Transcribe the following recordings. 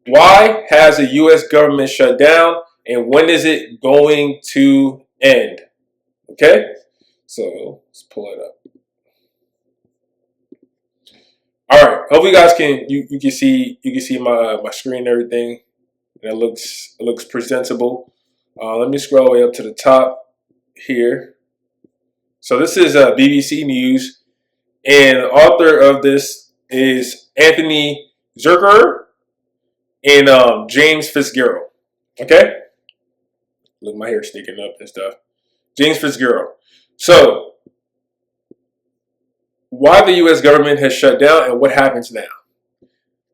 Why has the U.S. government shut down, and when is it going to end? Okay, so let's pull it up. All right, hope you guys can you can see my screen and everything. And it looks presentable. Let me scroll way up to the top here. So this is BBC News, and the author of this is Anthony Zurcher and James Fitzgerald. Okay, look, my hair sticking up and stuff. James Fitzgerald. So, why the U.S. government has shut down and what happens now?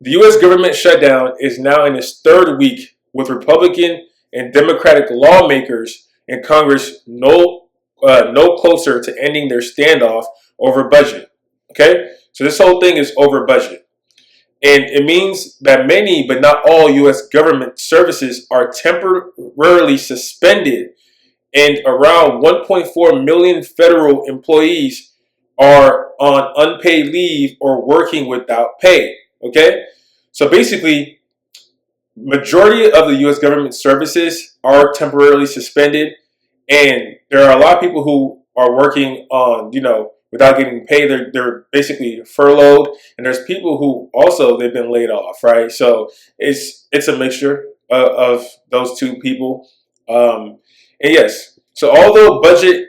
The U.S. government shutdown is now in its third week, with Republican and Democratic lawmakers in Congress no closer to ending their standoff over budget. Okay, so this whole thing is over budget. And it means that many, but not all, U.S. government services are temporarily suspended, and around 1.4 million federal employees are on unpaid leave or working without pay. Okay, so basically, majority of the U.S. government services are temporarily suspended, and there are a lot of people who are working on, without getting paid. They're basically furloughed, and there's people who also they've been laid off, right? So it's a mixture of those two people. And yes, so although budget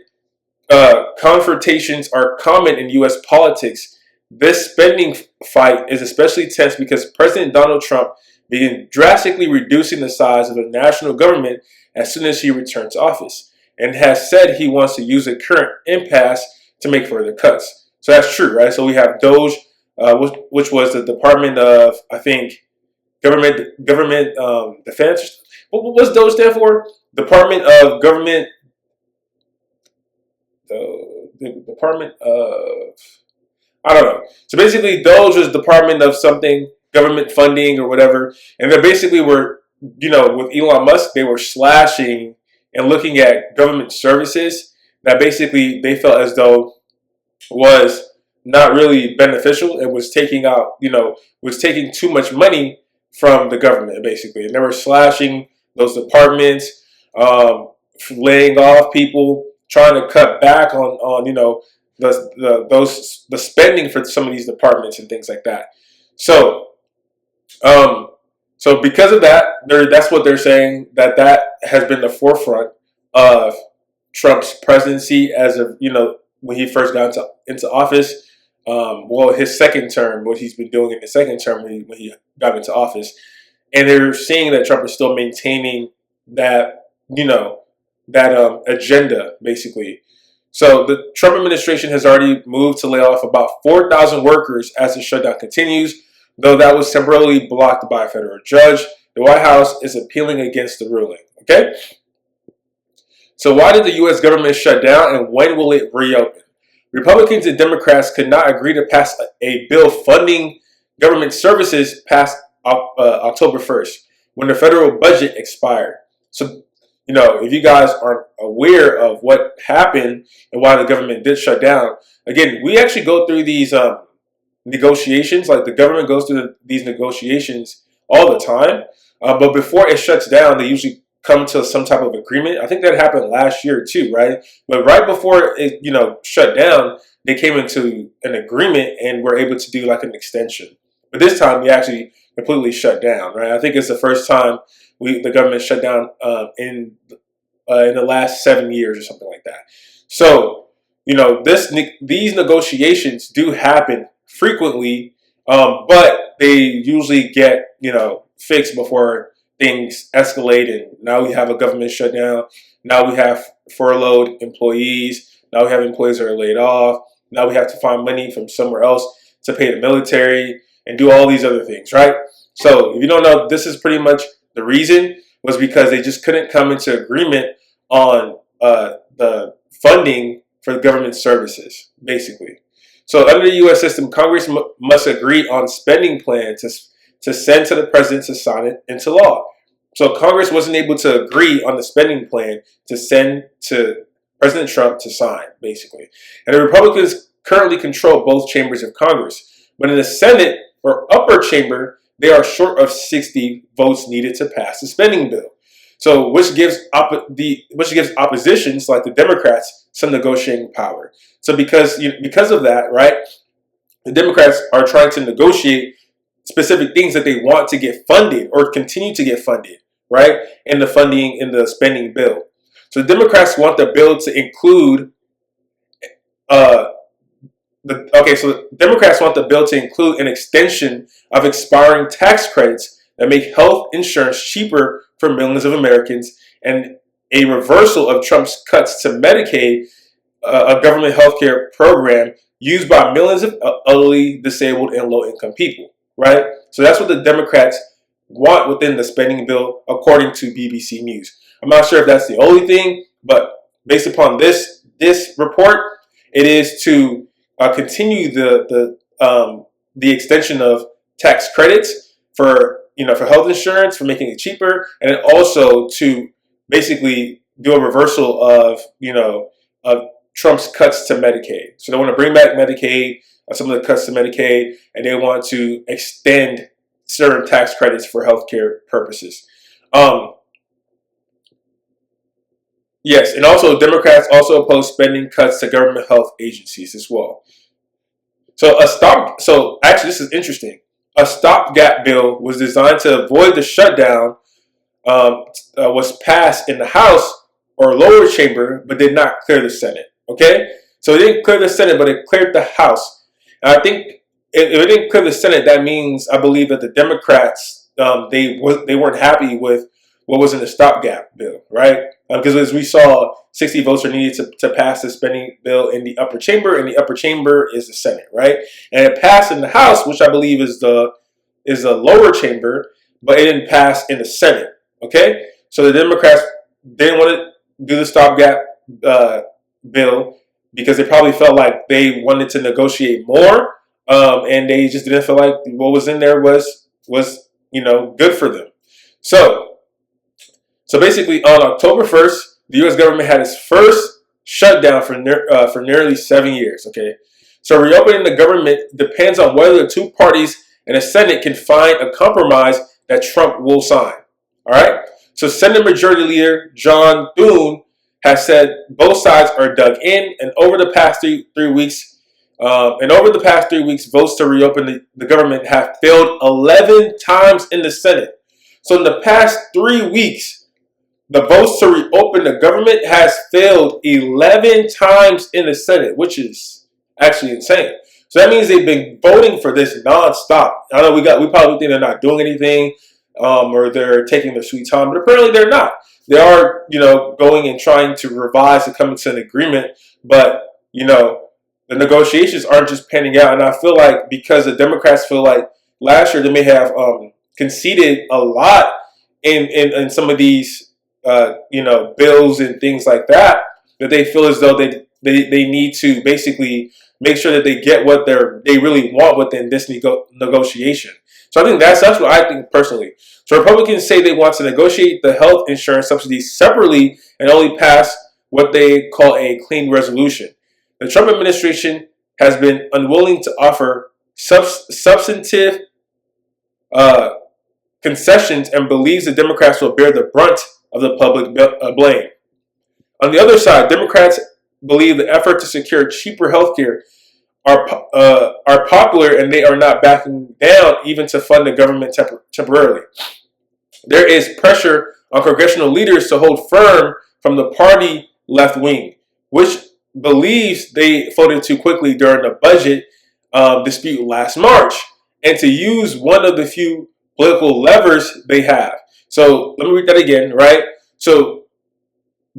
confrontations are common in U.S. politics, this spending fight is especially tense because President Donald Trump began drastically reducing the size of the national government as soon as he returned to office, and has said he wants to use the current impasse to make further cuts. So that's true, right? So we have DOGE, which was the Department of, I think, Government Defense. What does DOGE stand for? Department of Government. The Department of, I don't know. So basically, DOGE was Department of something, government funding or whatever, and they basically were, with Elon Musk, they were slashing and looking at government services that basically they felt as though was not really beneficial. It was taking out, was taking too much money from the government, basically. And they were slashing those departments, laying off people, trying to cut back on the spending for some of these departments and things like that. So, so because of that, that's what they're saying, that has been the forefront of Trump's presidency as of, when he first got into office. His second term, what he's been doing in the second term when he got into office. And they're seeing that Trump is still maintaining that, agenda, basically. So the Trump administration has already moved to lay off about 4,000 workers as the shutdown continues, though that was temporarily blocked by a federal judge. The White House is appealing against the ruling. Okay? So why did the U.S. government shut down, and when will it reopen? Republicans and Democrats could not agree to pass a bill funding government services past October 1st, when the federal budget expired. So, if you guys aren't aware of what happened and why the government did shut down, again, we actually go through these negotiations. Like, the government goes through these negotiations all the time. But before it shuts down, they usually come to some type of agreement. I think that happened last year too, right? But right before it, shut down, they came into an agreement and were able to do like an extension. But this time, we actually completely shut down, right? I think it's the first time the government shut down in the last 7 years or something like that. So, these negotiations do happen frequently, but they usually get, fixed before things escalate. And now we have a government shutdown. Now we have furloughed employees. Now we have employees that are laid off. Now we have to find money from somewhere else to pay the military and do all these other things, right? So if you don't know, this is pretty much the reason, was because they just couldn't come into agreement on the funding for the government services, basically. So under the U.S. system, Congress must agree on spending plan to send to the president to sign it into law. So Congress wasn't able to agree on the spending plan to send to President Trump to sign, basically. And the Republicans currently control both chambers of Congress. But in the Senate, or upper chamber, they are short of 60 votes needed to pass the spending bill. So, which gives oppositions like the Democrats some negotiating power. So, because of that, right, the Democrats are trying to negotiate specific things that they want to get funded or continue to get funded, right, in the spending bill. So, the Democrats want the bill to include so Democrats want the bill to include an extension of expiring tax credits that make health insurance cheaper for millions of Americans, and a reversal of Trump's cuts to Medicaid, a government health care program used by millions of elderly, disabled, and low-income people, right? So that's what the Democrats want within the spending bill, according to BBC News. I'm not sure if that's the only thing, but based upon this report, it is to continue the extension of tax credits for health insurance, for making it cheaper, and also to basically do a reversal of Trump's cuts to Medicaid. So they want to bring back Medicaid, some of the cuts to Medicaid, and they want to extend certain tax credits for healthcare purposes. Yes, and also Democrats also oppose spending cuts to government health agencies as well. So actually, this is interesting. A stopgap bill was designed to avoid the shutdown. Was passed in the House or lower chamber, but did not clear the Senate. Okay, so it didn't clear the Senate, but it cleared the House. And I think if it didn't clear the Senate, that means I believe that the Democrats they weren't happy with what was in the stopgap bill, right? Because as we saw, 60 votes are needed to pass the spending bill in the upper chamber, and the upper chamber is the Senate, right? And it passed in the House, which I believe is the lower chamber, but it didn't pass in the Senate. Okay, so the Democrats didn't want to do the stopgap bill because they probably felt like they wanted to negotiate more, and they just didn't feel like what was in there was good for them. So basically, on October 1st, the U.S. government had its first shutdown for nearly 7 years. Okay, so reopening the government depends on whether the two parties in the Senate can find a compromise that Trump will sign. All right. So Senate Majority Leader John Thune has said both sides are dug in, and over the past three weeks, votes to reopen the government have failed 11 times in the Senate. So in the past 3 weeks, the votes to reopen the government has failed 11 times in the Senate, which is actually insane. So that means they've been voting for this nonstop. I know we probably think they're not doing anything, or they're taking their sweet time, but apparently they're not. They are, going and trying to revise and come to an agreement, but the negotiations aren't just panning out. And I feel like because the Democrats feel like last year they may have conceded a lot in some of these bills and things like that they feel as though they need to basically make sure that they get what they really want within this negotiation. So I think that's what I think personally. So Republicans say they want to negotiate the health insurance subsidies separately and only pass what they call a clean resolution. The Trump administration has been unwilling to offer substantive concessions and believes the Democrats will bear the brunt of the public blame. On the other side, Democrats believe the effort to secure cheaper health care are popular, and they are not backing down even to fund the government temporarily. There is pressure on congressional leaders to hold firm from the party left wing, which believes they voted too quickly during the budget dispute last March, and to use one of the few political levers they have. So let me read that again, right? So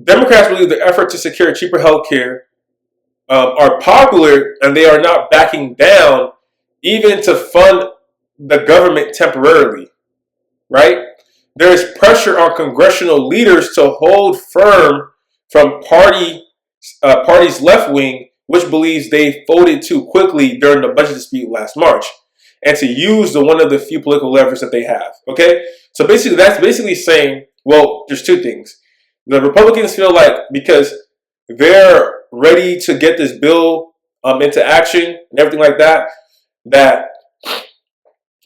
Democrats believe the effort to secure cheaper health care are popular, and they are not backing down even to fund the government temporarily, right? There is pressure on congressional leaders to hold firm from party's left wing, which believes they voted too quickly during the budget dispute last March, and to use one of the few political levers that they have. Okay, so basically that's saying, well, there's two things. The Republicans feel like because they're ready to get this bill into action and everything like that, that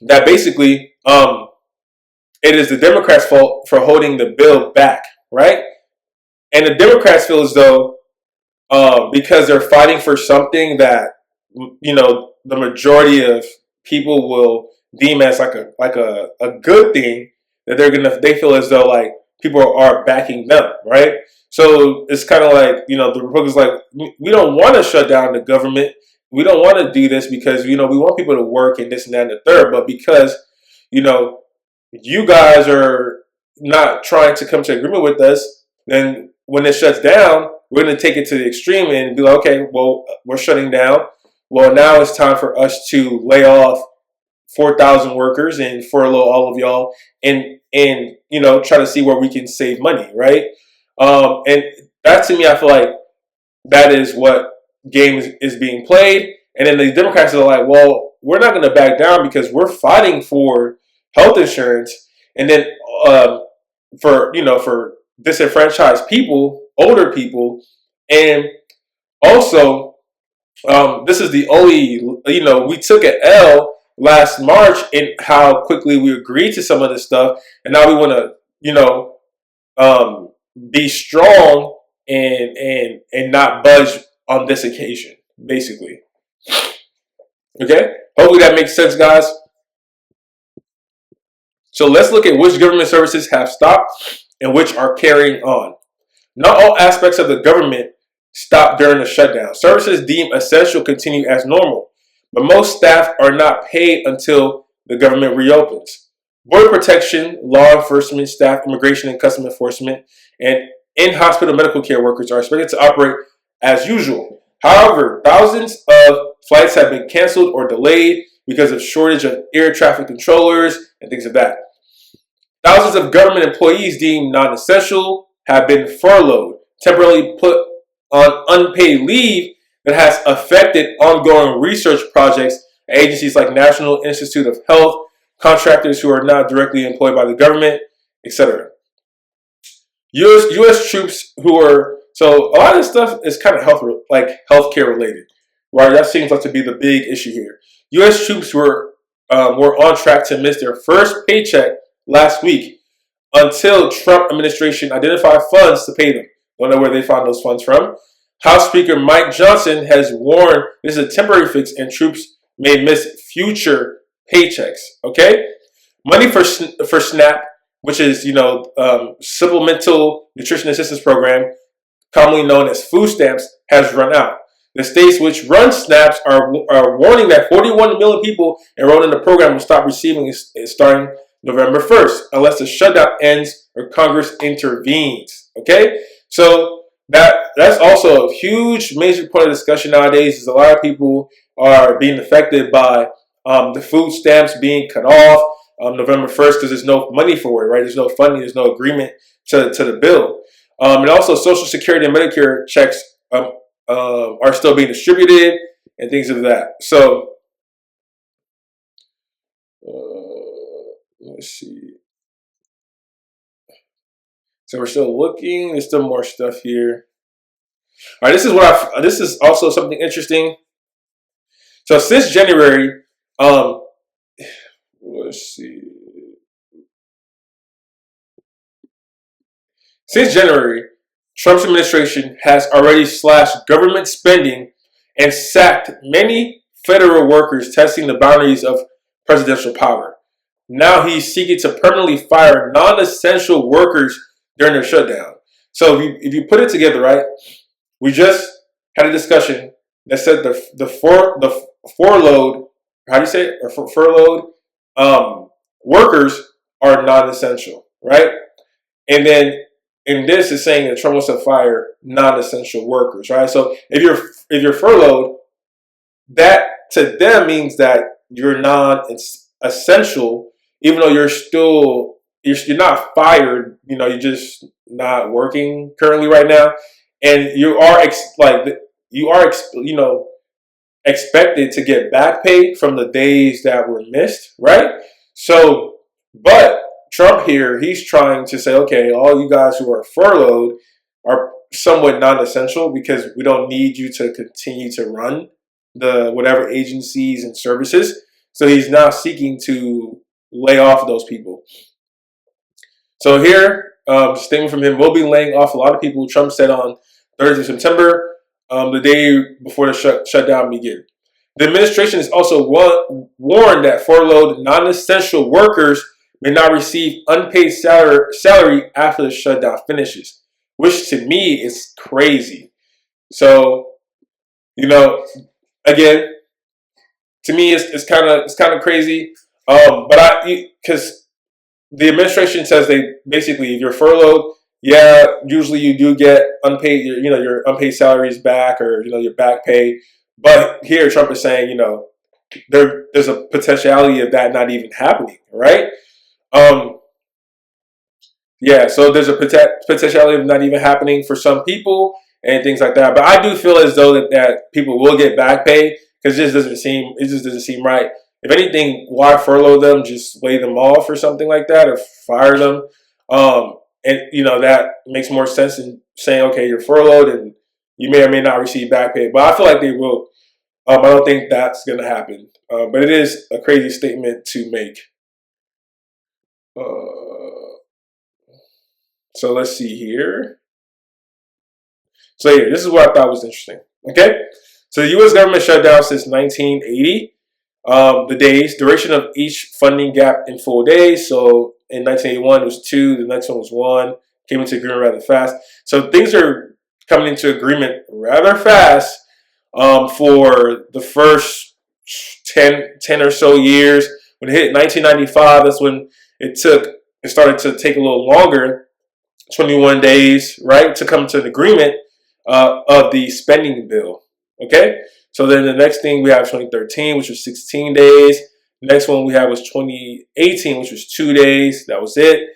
that basically it is the Democrats' fault for holding the bill back, right? And the Democrats feel as though because they're fighting for something that the majority of people will deem as like a good thing, that they feel as though like people are backing them, right? So it's kind of like the Republicans like we don't want to shut down the government, we don't want to do this because we want people to work and this and that and the third, but because you know you guys are not trying to come to agreement with us, then when it shuts down, we're going to take it to the extreme and be like, okay, well, we're shutting down. Well, now it's time for us to lay off 4,000 workers and furlough all of y'all, and try to see where we can save money, right? And that to me, I feel like that is what game is being played. And then the Democrats are like, well, we're not going to back down because we're fighting for health insurance, and then for disenfranchised people, older people, and also this is the only we took an L last March in how quickly we agreed to some of this stuff, and now we want to be strong and not budge on this occasion, basically. Okay, hopefully that makes sense, guys. So let's look at which government services have stopped and which are carrying on. Not all aspects of the government stopped during the shutdown. Services deemed essential continue as normal, but most staff are not paid until the government reopens. Border protection, law enforcement staff, immigration and customs enforcement, and in-hospital medical care workers are expected to operate as usual. However, thousands of flights have been canceled or delayed because of shortage of air traffic controllers and things of that. Thousands of government employees deemed non-essential have been furloughed, temporarily put on unpaid leave that has affected ongoing research projects at agencies like National Institute of Health, contractors who are not directly employed by the government, etc. U.S. troops who are so a lot of this stuff is kind of healthcare related, right? That seems like to be the big issue here. U.S. troops were on track to miss their first paycheck last week until Trump administration identified funds to pay them. Don't know where they found those funds from. House Speaker Mike Johnson has warned this is a temporary fix and troops may miss future paychecks. Okay, money for SNAP, which is Supplemental Nutrition Assistance Program, commonly known as food stamps, has run out. The states which run SNAPs are warning that 41 million people enrolled in the program will stop receiving it starting November 1st, unless the shutdown ends or Congress intervenes. Okay, so that's also a huge, major point of discussion nowadays. Is a lot of people are being affected by the food stamps being cut off November 1st because there's no money for it, right? There's no funding, there's no agreement to the bill, and also Social Security and Medicare checks are still being distributed and things of that. So let's see. So we're still looking. There's still more stuff here. All right, this is also something interesting. So since January, let's see. Since January, Trump's administration has already slashed government spending and sacked many federal workers, testing the boundaries of presidential power. Now he's seeking to permanently fire non-essential workers during their shutdown. So if you put it together, right, we just had a discussion that said the furloughed, how do you say it, or furloughed workers are non-essential, right? And then in this is saying that Trump wants to fire non-essential workers, right? So if you're furloughed, that to them means that you're non-essential, even though you're not fired. You're just not working currently right now, and you are expected to get back pay from the days that were missed, right? So, but Trump here, he's trying to say, okay, all you guys who are furloughed are somewhat non-essential because we don't need you to continue to run the whatever agencies and services. So he's now seeking to lay off those people. So here, statement from him: we'll be laying off a lot of people, Trump said on Thursday, September, the day before the shutdown began. The administration has also warned that furloughed non-essential workers may not receive unpaid salary after the shutdown finishes, which to me is crazy. So, you know, again, to me, it's kind of crazy. Because the administration says they basically, if you're furloughed, yeah, usually you do get unpaid, your unpaid salaries back, or your back pay. But here, Trump is saying, there's a potentiality of that not even happening, right? Um, yeah, so there's a potentiality of not even happening for some people and things like that. But I do feel as though that people will get back pay, because it just doesn't seem right. If anything, why furlough them? Just lay them off or something like that, or fire them. And that makes more sense than saying, okay, you're furloughed and you may or may not receive back pay. But I feel like they will. I don't think that's going to happen. But it is a crazy statement to make. Uh, so let's see here. So yeah, this is what I thought was interesting. Okay, so the U.S. government shut down since 1980. The days, duration of each funding gap in full days. So in 1981 it was 2, the next one was 1. Came into agreement rather fast. So things are coming into agreement rather fast for the first 10 or so years. When it hit 1995, that's when it started to take a little longer, 21 days, right, to come to an agreement of the spending bill. Okay? So then the next thing we have 2013, which was 16 days. The next one we had was 2018, which was 2 days. That was it.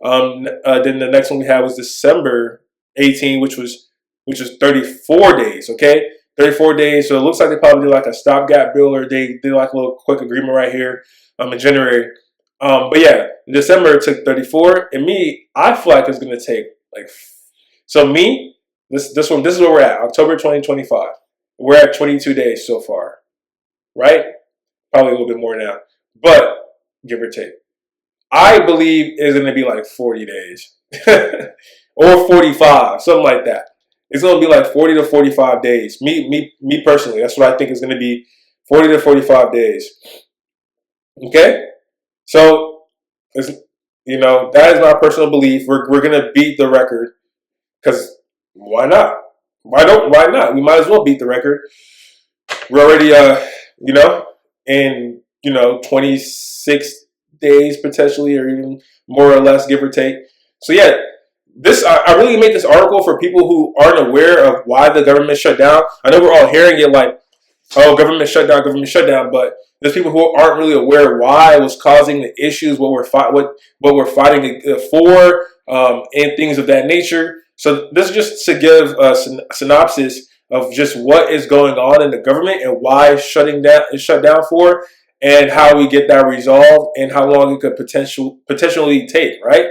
Then the next one we had was December 18, which was 34 days. Okay, 34 days. So it looks like they probably did like a stopgap bill, or they did like a little quick agreement right here in January. But yeah, in December it took 34, and I feel like it's gonna take like. So this is where we're at. October 2025. We're at 22 days so far, right? Probably a little bit more now, but give or take. I believe it's going to be like 40 days or 45, something like that. It's going to be like 40 to 45 days. Me personally, that's what I think is going to be, 40 to 45 days. Okay? So, that is my personal belief. We're going to beat the record, because why not? Why not? We might as well beat the record. We're already, in 26 days potentially, or even more or less, give or take. So yeah, I really made this article for people who aren't aware of why the government shut down. I know we're all hearing it like, oh, government shutdown, but there's people who aren't really aware why it was causing the issues, what we're fighting for, and things of that nature. So this is just to give a synopsis of just what is going on in the government and why it's shut down for, and how we get that resolved, and how long it could potentially take, right?